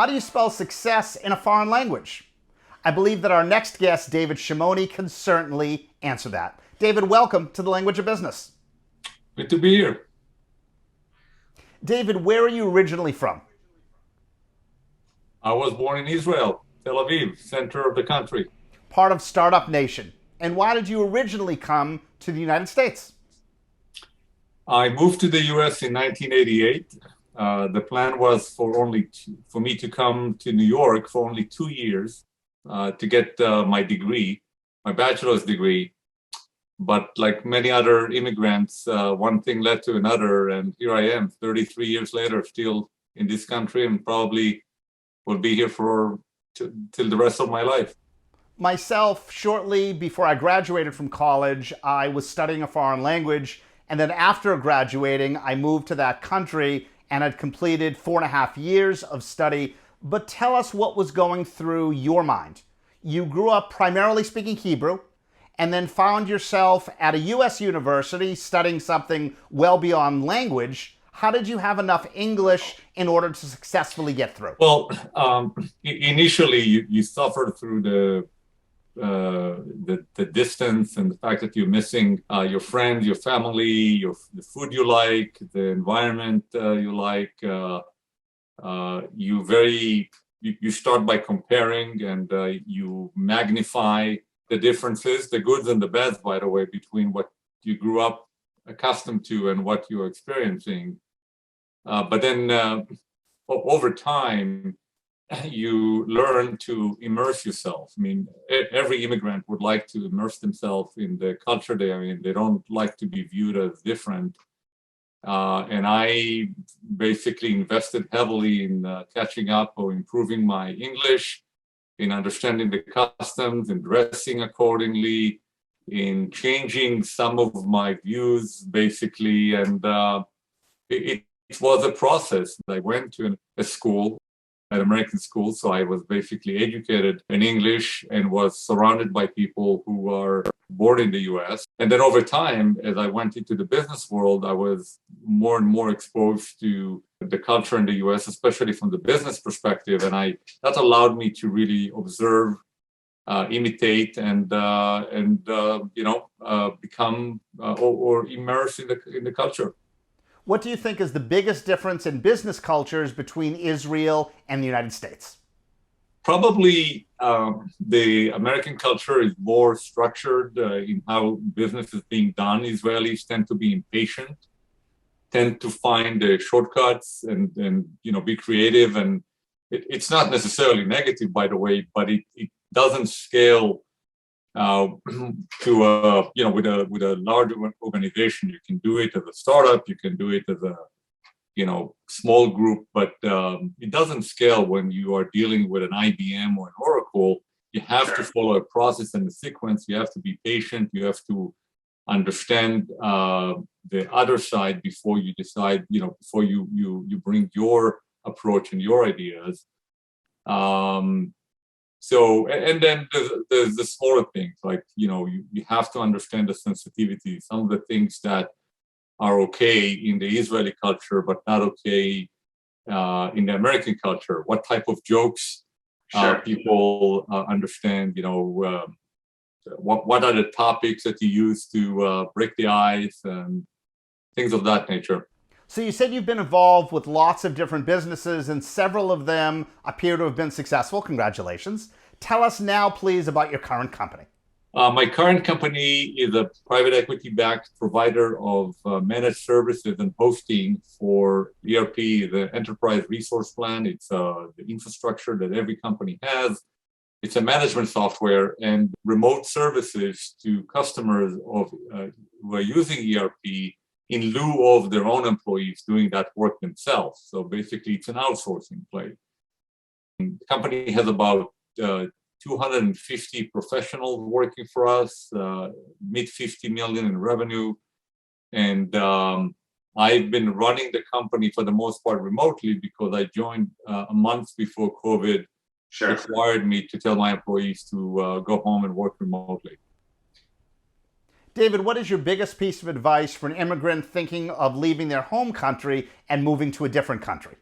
How do you spell success in a foreign language? I believe that our next guest, David Shimoni, can certainly answer that. David, welcome to the Language of Business. Good to be here. David, where are you originally from? I was born in Israel, Tel Aviv, center of the country. Part of Startup Nation. And why did you originally come to the United States? I moved to the US in 1988. The plan was for me to come to New York for only 2 years to get my degree, my bachelor's degree. But like many other immigrants, one thing led to another, and here I am, 33 years later, still in this country, and probably will be here till the rest of my life. Myself, shortly before I graduated from college, I was studying a foreign language. And then after graduating, I moved to that country and had completed 4.5 years of study. But tell us what was going through your mind. You grew up primarily speaking Hebrew and then found yourself at a US university studying something well beyond language. How did you have enough English in order to successfully get through? Well, initially you suffered through the distance and the fact that you're missing your friends, your family, the food you like, the environment you like. You start by comparing, and you magnify the differences, the goods and the bads, by the way, between what you grew up accustomed to and what you're experiencing. But then over time, you learn to immerse yourself. I mean, every immigrant would like to immerse themselves in the culture they are in. They don't like to be viewed as different. And I basically invested heavily in catching up or improving my English, in understanding the customs, in dressing accordingly, in changing some of my views, basically. And it was a process. I went to a school, an American school, so I was basically educated in English and was surrounded by people who are born in the US. And then over time, as I went into the business world, I was more and more exposed to the culture in the US, especially from the business perspective. And that allowed me to really observe, imitate, and become or immerse in the culture. What do you think is the biggest difference in business cultures between Israel and the United States? Probably the American culture is more structured in how business is being done. Israelis tend to be impatient, tend to find shortcuts and be creative. And it's not necessarily negative, by the way, but it doesn't scale with a large organization. You can do it as a startup, you can do it as a small group, but it doesn't scale when you are dealing with an IBM or an Oracle. You have to follow a process and a sequence. You have to be patient. You have to understand the other side before you decide, before you bring your approach and your ideas. So, and then there's the smaller things, like, you have to understand the sensitivity. Some of the things that are okay in the Israeli culture, but not okay in the American culture. What type of jokes people understand, what are the topics that you use to break the ice and things of that nature. So you said you've been involved with lots of different businesses and several of them appear to have been successful. Congratulations. Tell us now, please, about your current company. My current company is a private equity-backed provider of managed services and hosting for ERP, the Enterprise Resource Plan. It's the infrastructure that every company has. It's a management software and remote services to customers who are using ERP in lieu of their own employees doing that work themselves. So basically, it's an outsourcing play. The company has about 250 professionals working for us, mid 50 million in revenue. And I've been running the company for the most part remotely because I joined a month before COVID required me to tell my employees to go home and work remotely. David, what is your biggest piece of advice for an immigrant thinking of leaving their home country and moving to a different country?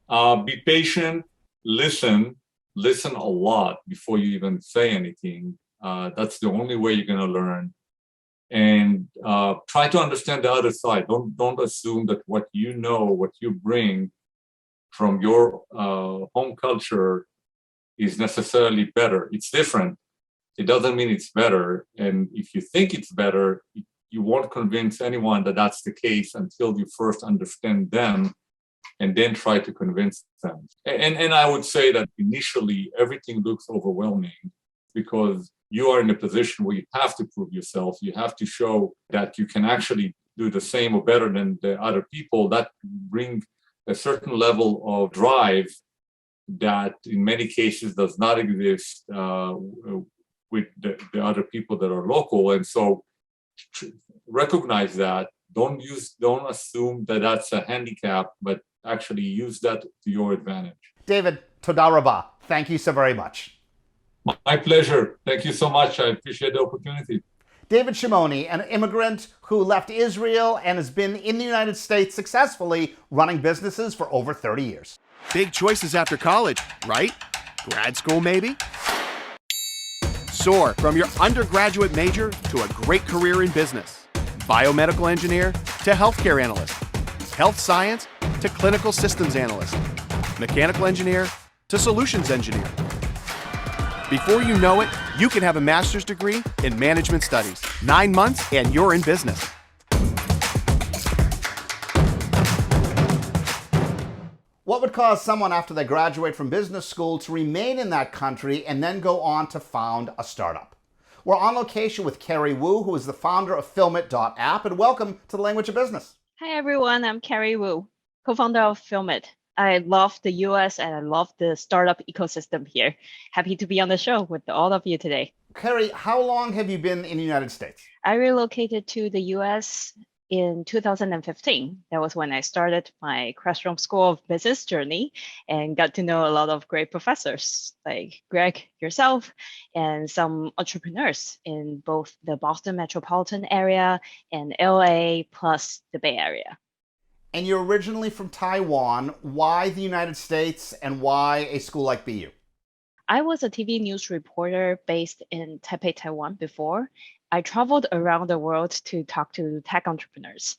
Be patient, listen, listen a lot before you even say anything. That's the only way you're going to learn. And try to understand the other side. Don't assume that what you know, what you bring from your home culture is necessarily better. It's different. It doesn't mean it's better. And if you think it's better, you won't convince anyone that that's the case until you first understand them and then try to convince them. And I would say that initially everything looks overwhelming because you are in a position where you have to prove yourself. You have to show that you can actually do the same or better than the other people. That bring a certain level of drive that in many cases does not exist with the other people that are local. And so recognize that. Don't assume that that's a handicap, but actually use that to your advantage. David, toda rabah. Thank you so very much. My pleasure. Thank you so much. I appreciate the opportunity. David Shimoni, an immigrant who left Israel and has been in the United States successfully running businesses for over 30 years. Big choices after college, right? Grad school, maybe? Soar from your undergraduate major to a great career in business. Biomedical engineer to healthcare analyst. Health science to clinical systems analyst. Mechanical engineer to solutions engineer. Before you know it, you can have a master's degree in management studies. 9 months and you're in business. What would cause someone after they graduate from business school to remain in that country and then go on to found a startup? We're on location with Carrie Wu, who is the founder of FilmIt.app, and welcome to the Language of Business. Hi everyone, I'm Carrie Wu, co-founder of FilmIt. I love the US and I love the startup ecosystem here. Happy to be on the show with all of you today. Carrie, how long have you been in the United States? I relocated to the US in 2015. That was when I started my Classroom School of Business journey and got to know a lot of great professors like Greg, yourself, and some entrepreneurs in both the Boston metropolitan area and LA plus the Bay Area. And you're originally from Taiwan. Why the United States and why a school like BU? I was a TV news reporter based in Taipei, Taiwan before. I traveled around the world to talk to tech entrepreneurs.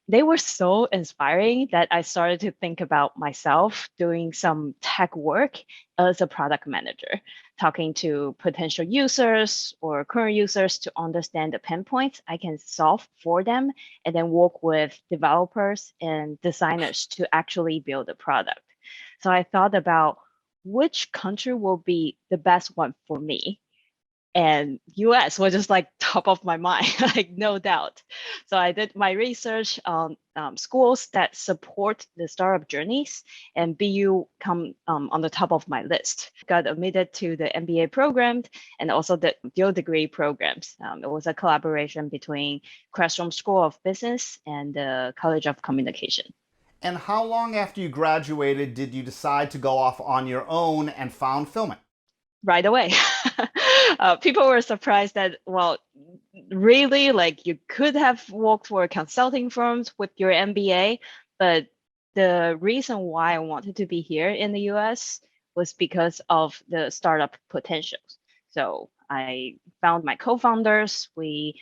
They were so inspiring that I started to think about myself doing some tech work as a product manager, talking to potential users or current users to understand the pain points I can solve for them, and then work with developers and designers to actually build a product. So I thought about which country will be the best one for me. And US was just like top of my mind, like no doubt. So I did my research on schools that support the startup journeys, and BU come on the top of my list. Got admitted to the MBA program and also the dual degree programs. It was a collaboration between Classroom School of Business and the College of Communication. And how long after you graduated did you decide to go off on your own and found FilmIt? Right away. People were surprised that, well, really, like you could have worked for consulting firms with your MBA, but the reason why I wanted to be here in the US was because of the startup potentials. So I found my co-founders. We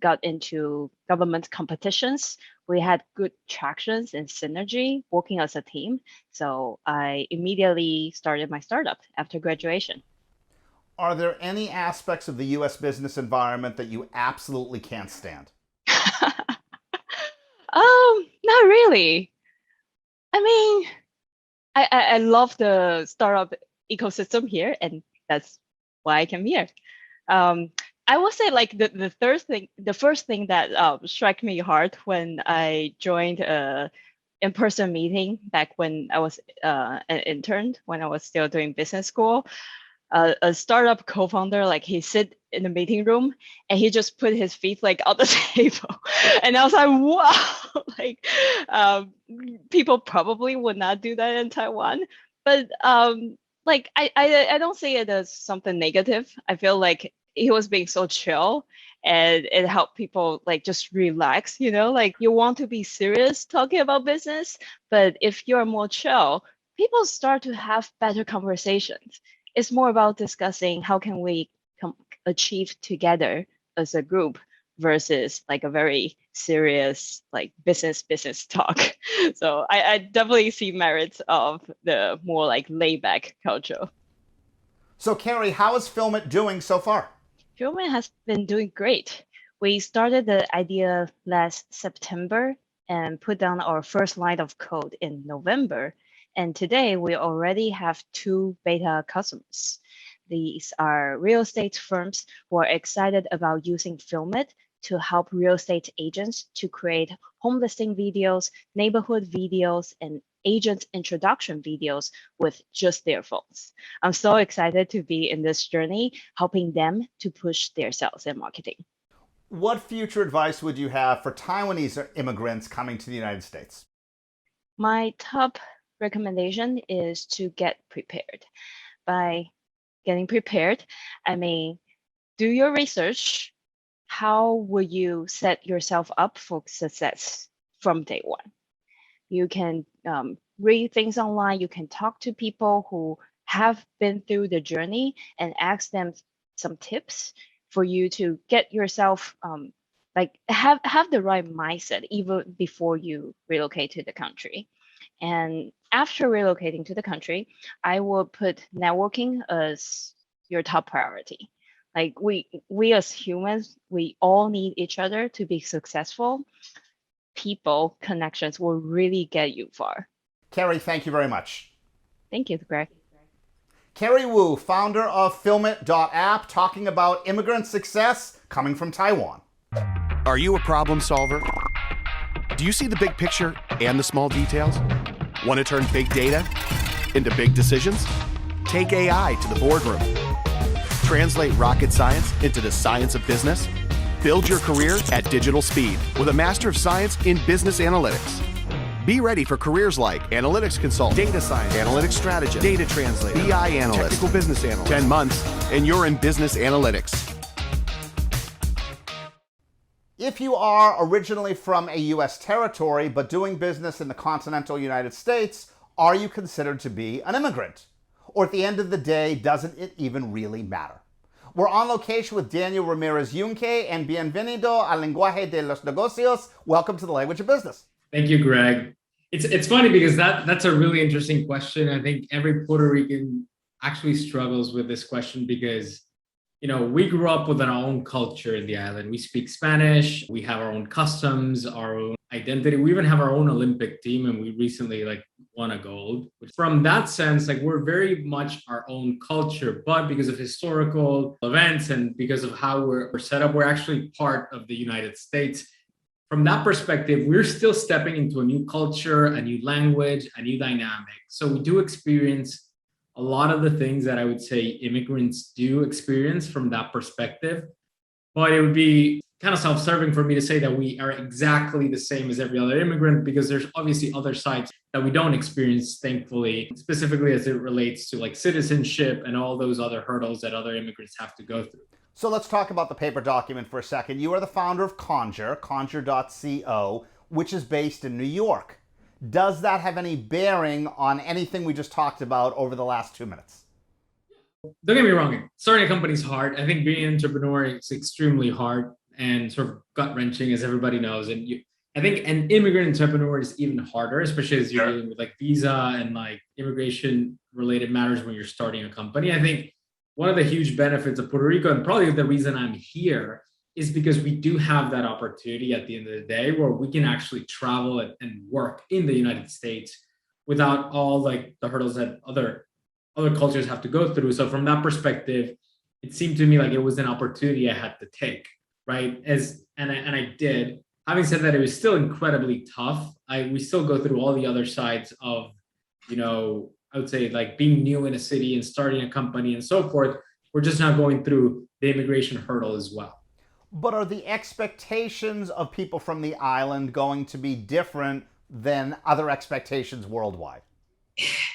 got into government competitions. We had good tractions and synergy working as a team. So I immediately started my startup after graduation. Are there any aspects of the US business environment that you absolutely can't stand? Not really. I mean, I love the startup ecosystem here, and that's why I came here. I will say like the first thing that struck me hard when I joined a in-person meeting back when I was an intern, when I was still doing business school. A startup co-founder, like he sit in the meeting room and he just put his feet like on the table, and I was like, wow, like people probably would not do that in Taiwan, but like I don't see it as something negative. I feel like he was being so chill and it helped people like just relax, like you want to be serious talking about business, but if you're more chill, people start to have better conversations. It's more about discussing how can we achieve together as a group versus like a very serious like business talk. So I definitely see merits of the more like laid back culture. So Carrie, how is FilmIt doing so far? FilmIt has been doing great. We started the idea last September and put down our first line of code in November. And today we already have 2 beta customers. These are real estate firms who are excited about using FilmIt to help real estate agents to create home listing videos, neighborhood videos, and agent introduction videos with just their phones. I'm so excited to be in this journey, helping them to push their sales and marketing. What future advice would you have for Taiwanese immigrants coming to the United States? My top recommendation is to get prepared. By getting prepared, I mean, do your research. How will you set yourself up for success from day one? You can read things online. You can talk to people who have been through the journey and ask them some tips for you to get yourself like have the right mindset even before you relocate to the country. And after relocating to the country, I will put networking as your top priority. Like we as humans, we all need each other to be successful. People connections will really get you far. Carrie, thank you very much. Thank you, Greg. Carrie Wu, founder of FilmIt.app, talking about immigrant success coming from Taiwan. Are you a problem solver? Do you see the big picture and the small details? Want to turn big data into big decisions? Take AI to the boardroom. Translate rocket science into the science of business? Build your career at digital speed with a Master of Science in Business Analytics. Be ready for careers like analytics consultant, data science, analytics strategist, data translator, BI analyst, technical business analyst. 10 months and you're in business analytics. If you are originally from a U.S. territory but doing business in the continental United States, are you considered to be an immigrant? Or at the end of the day, doesn't it even really matter? We're on location with Daniel Ramirez-Yunqué, and bienvenido al lenguaje de los negocios. Welcome to the language of business. Thank you, Greg. It's funny because that's a really interesting question. I think every Puerto Rican actually struggles with this question because, we grew up with our own culture in the island. We speak Spanish, we have our own customs, our own identity. We even have our own Olympic team, and we recently won a gold. From that sense, we're very much our own culture, but because of historical events and because of how we're set up, we're actually part of the United States. From that perspective, we're still stepping into a new culture, a new language, a new dynamic. So we do experience a lot of the things that I would say immigrants do experience from that perspective. But it would be kind of self-serving for me to say that we are exactly the same as every other immigrant, because there's obviously other sides that we don't experience, thankfully, specifically as it relates to citizenship and all those other hurdles that other immigrants have to go through. So let's talk about the paper document for a second. You are the founder of Conjure.co, which is based in New York. Does that have any bearing on anything we just talked about over the last 2 minutes? Don't get me wrong, starting a company is hard. I think being an entrepreneur is extremely hard and sort of gut-wrenching, as everybody knows. And I think an immigrant entrepreneur is even harder, especially as you're dealing with visa and immigration-related matters when you're starting a company. I think one of the huge benefits of Puerto Rico, and probably the reason I'm here, is because we do have that opportunity at the end of the day where we can actually travel and work in the United States without all the hurdles that other cultures have to go through. So from that perspective, it seemed to me like it was an opportunity I had to take, right? And I did. Having said that, it was still incredibly tough. We still go through all the other sides of, I would say being new in a city and starting a company and so forth. We're just not going through the immigration hurdle as well. But are the expectations of people from the island going to be different than other expectations worldwide?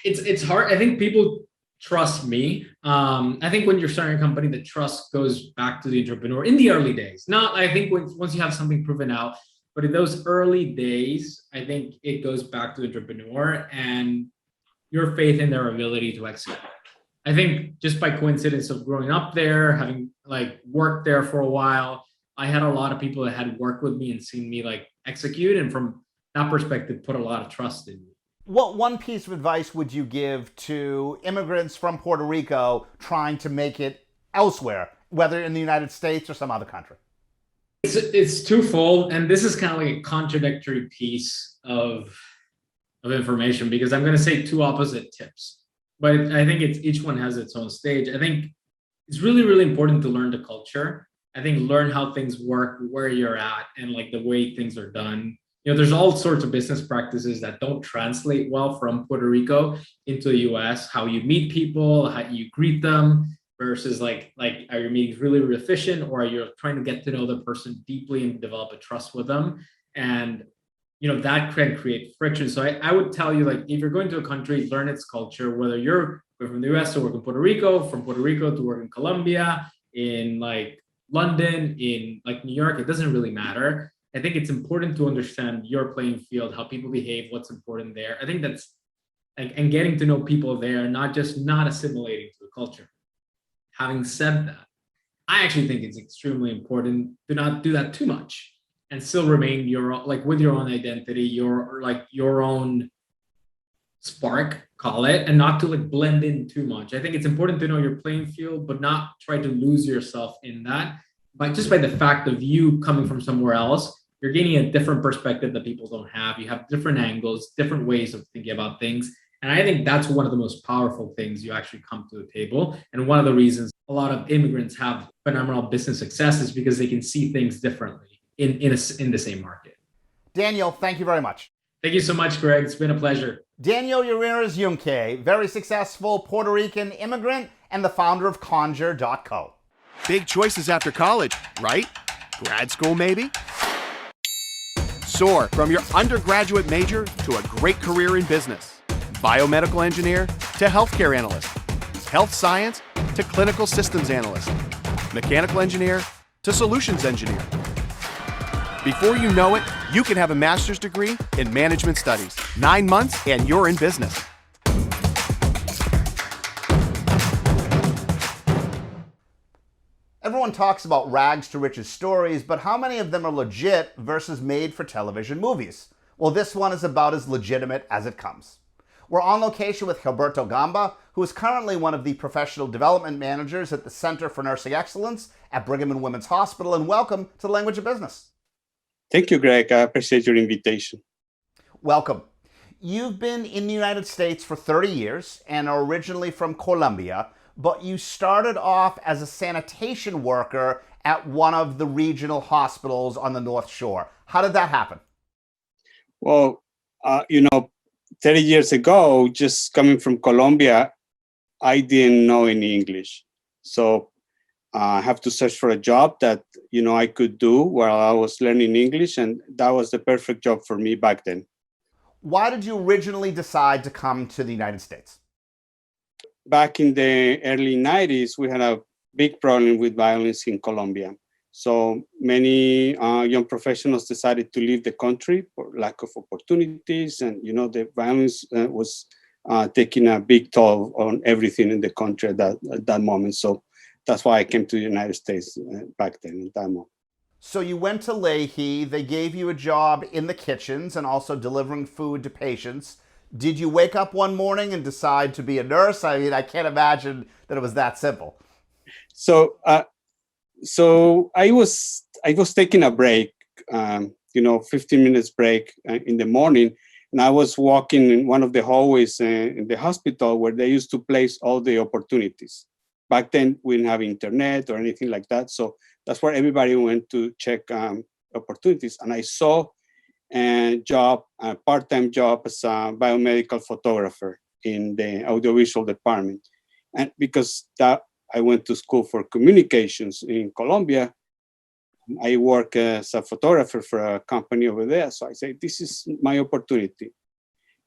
It's hard. I think people trust me. I think when you're starting a company, the trust goes back to the entrepreneur in the early days. Not, I think once you have something proven out, but in those early days, I think it goes back to the entrepreneur and your faith in their ability to execute. I think just by coincidence of growing up there, having like worked there for a while, I had a lot of people that had worked with me and seen me like execute, and from that perspective, put a lot of trust in me. What one piece of advice would you give to immigrants from Puerto Rico trying to make it elsewhere, whether in the United States or some other country? It's twofold, and this is kind of like a contradictory piece of information because I'm going to say two opposite tips, but I think each one has its own stage. I think it's really, really important to learn the culture. I think learn how things work, where you're at, and like the way things are done. You know, there's all sorts of business practices that don't translate well from Puerto Rico into the US. How you meet people, how you greet them, versus like are your meetings really, really efficient, or are you trying to get to know the person deeply and develop a trust with them? And you know, that can create friction. So I would tell you, like, if you're going to a country, learn its culture, whether you're from the US to work in Puerto Rico, from Puerto Rico to work in Colombia, in like London, in like New York, it doesn't really matter. I think it's important to understand your playing field, how people behave, what's important there. I think that's like, and getting to know people there, not assimilating to the culture. Having said that, I actually think it's extremely important to not do that too much and still remain with your own identity, your own spark, call it, and not to like blend in too much. I think it's important to know your playing field, but not try to lose yourself in that. But just by the fact of you coming from somewhere else, you're gaining a different perspective that people don't have. You have different angles, different ways of thinking about things. And I think that's one of the most powerful things you actually come to the table. And one of the reasons a lot of immigrants have phenomenal business success is because they can see things differently in the same market. Daniel, thank you very much. Thank you so much, Greg. It's been a pleasure. Daniel Ramirez-Yunqué, very successful Puerto Rican immigrant and the founder of Conjure.co. Big choices after college, right? Grad school, maybe? Soar from your undergraduate major to a great career in business. Biomedical engineer to healthcare analyst. Health science to clinical systems analyst. Mechanical engineer to solutions engineer. Before you know it, you can have a master's degree in management studies. 9 months and you're in business. Everyone talks about rags to riches stories, but how many of them are legit versus made for television movies? Well, this one is about as legitimate as it comes. We're on location with Roberto Gamba, who is currently one of the professional development managers at the Center for Nursing Excellence at Brigham and Women's Hospital, and welcome to the Language of Business. Thank you, Greg. I appreciate your invitation. Welcome. You've been in the United States for 30 years and are originally from Colombia, but you started off as a sanitation worker at one of the regional hospitals on the North Shore. How did that happen? Well, 30 years ago, just coming from Colombia, I didn't know any English. So I have to search for a job that, I could do while I was learning English. And that was the perfect job for me back then. Why did you originally decide to come to the United States? Back in the early 90s, we had a big problem with violence in Colombia. So many young professionals decided to leave the country for lack of opportunities. And, the violence was taking a big toll on everything in the country at that moment. So that's why I came to the United States back then at that moment. So you went to Leahy, they gave you a job in the kitchens and also delivering food to patients. Did you wake up one morning and decide to be a nurse? I mean, I can't imagine that it was that simple. So I was taking a break, 15 minutes break in the morning. And I was walking in one of the hallways in the hospital where they used to place all the opportunities. Back then, we didn't have internet or anything like that. So that's where everybody went to check opportunities. And I saw a part-time job as a biomedical photographer in the audiovisual department. And because I went to school for communications in Colombia, I work as a photographer for a company over there. So I say, this is my opportunity.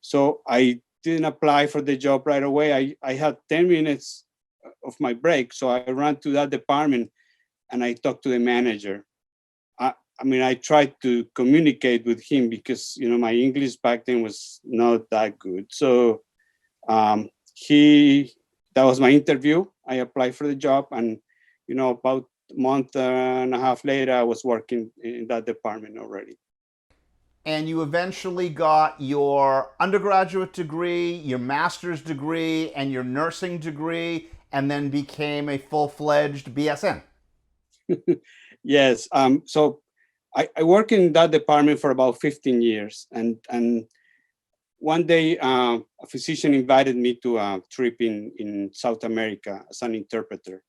So I didn't apply for the job right away. I had 10 minutes of my break. So I ran to that department and I talked to the manager. I tried to communicate with him because, my English back then was not that good. So that was my interview. I applied for the job, and, about a month and a half later, I was working in that department already. And you eventually got your undergraduate degree, your master's degree, and your nursing degree, and then became a full-fledged BSN. Yes. So I worked in that department for about 15 years. And one day, a physician invited me to a trip in South America as an interpreter.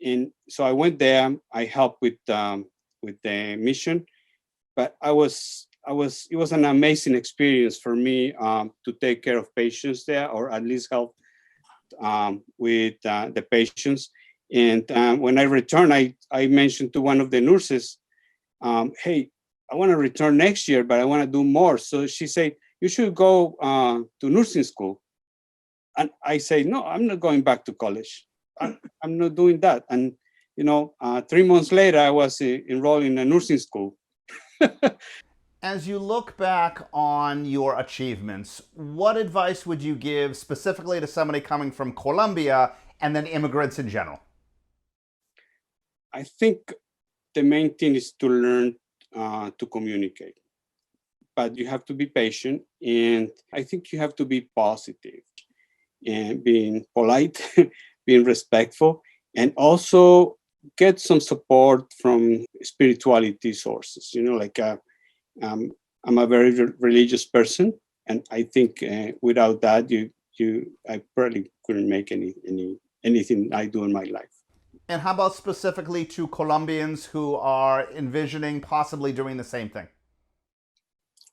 And so I went there. I helped with the mission, but it was an amazing experience for me to take care of patients there, or at least help with the patients. And when I returned, I mentioned to one of the nurses, hey, I want to return next year, but I want to do more. So she said, you should go to nursing school. And I say, no, I'm not going back to college. I'm not doing that. And, 3 months later, I was enrolled in a nursing school. As you look back on your achievements, what advice would you give specifically to somebody coming from Colombia and then immigrants in general? I think the main thing is to learn to communicate, but you have to be patient, and I think you have to be positive and being polite, being respectful, and also get some support from spirituality sources. I'm a very religious person, and I think without that, I probably couldn't make anything I do in my life. And how about specifically to Colombians who are envisioning possibly doing the same thing?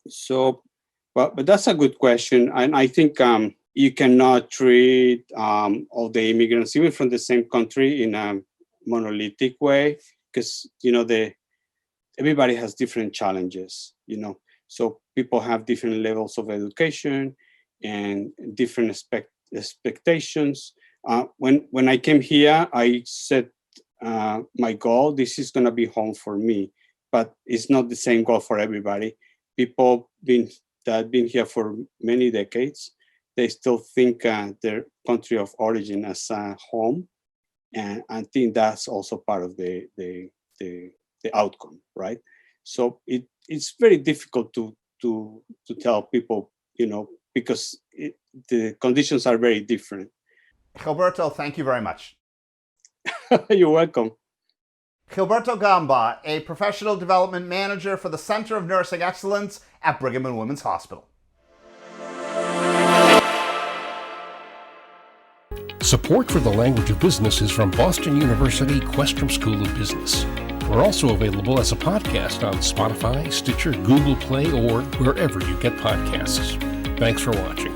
So, but that's a good question. And I think you cannot treat all the immigrants, even from the same country, in a monolithic way, because, everybody has different challenges, So people have different levels of education and different expectations. When I came here, I set my goal. This is going to be home for me, but it's not the same goal for everybody. People that have been here for many decades, they still think their country of origin as a home, and I think that's also part of the outcome, right? So it's very difficult to tell people, because the conditions are very different. Roberto, thank you very much. You're welcome. Roberto Gamba, a professional development manager for the Center of Nursing Excellence at Brigham and Women's Hospital. Support for the Language of Business is from Boston University Questrom School of Business. We're also available as a podcast on Spotify, Stitcher, Google Play, or wherever you get podcasts. Thanks for watching.